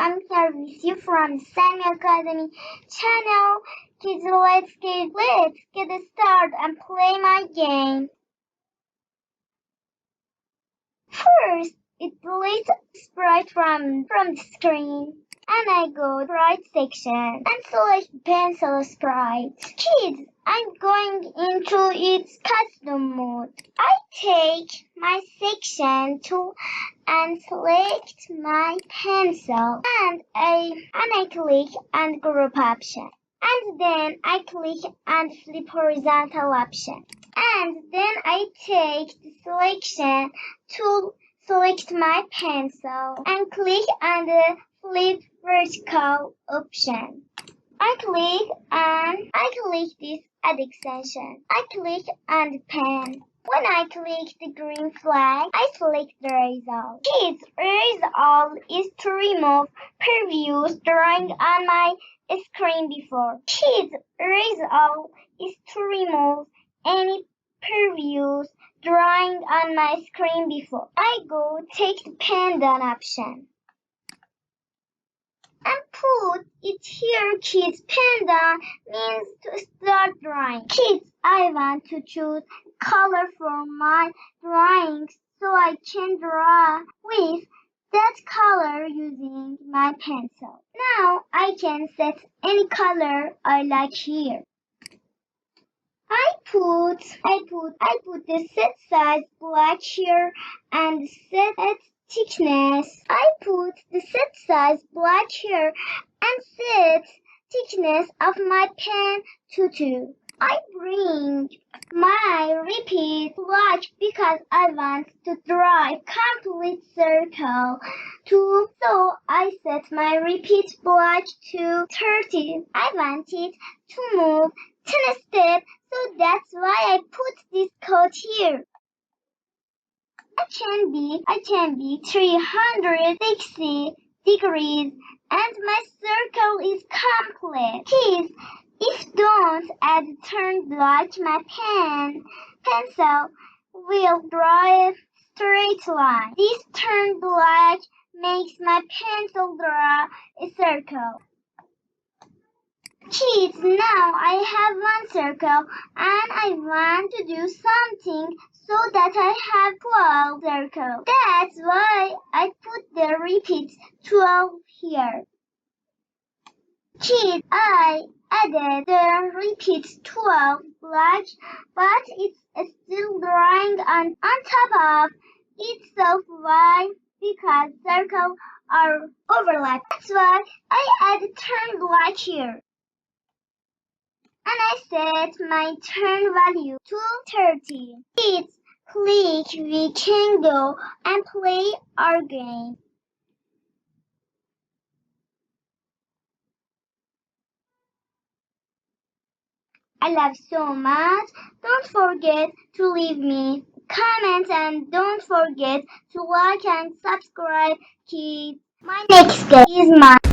I'm here with you from the Sami Academy channel. Kids, let's get started and play my game. First, it deletes sprite from the screen. And I go to the right section and select pencil sprite. Kids, I'm going into its custom mode. I take my section tool and select my pencil and I click on group option. And then I click on flip horizontal option. And then I take the selection tool, select my pencil and click on the flip vertical option. I click this add extension. I click on the pen. When I click the green flag, I select the erase all. Kids, erase all is to remove previous drawing on my screen before. Kids, erase all is to remove any previous drawing on my screen before. I go take the pen down option and put it here. Kids, pen down means to start drawing. Kids, I want to choose color for my drawings so I can draw with that color using my pencil. Now I can set any color I like here. I put the set size black here and set thickness. I put the set size black here and set thickness of my pen to 2. I bring my repeat black because I want to draw a complete circle too. So I set my repeat black to 30. I want it to move 10 steps, so that's why I put this code here. I can be 360 degrees and my circle is complete. Kids, if don't add turn black, my pencil will draw a straight line. This turn black makes my pencil draw a circle. Kids, now I have one circle and I want to do something so that I have 12 circles. That's why I put the repeat 12 here. Kids, I added the repeat 12 black, but it's still drawing on top of itself. Why? Because circles are overlapped. That's why I added turn black here. And I set my turn value to 30. Kids, click we can go and play our game. I love so much. Don't forget to leave me comments and don't forget to like and subscribe, kids. My next game is mine.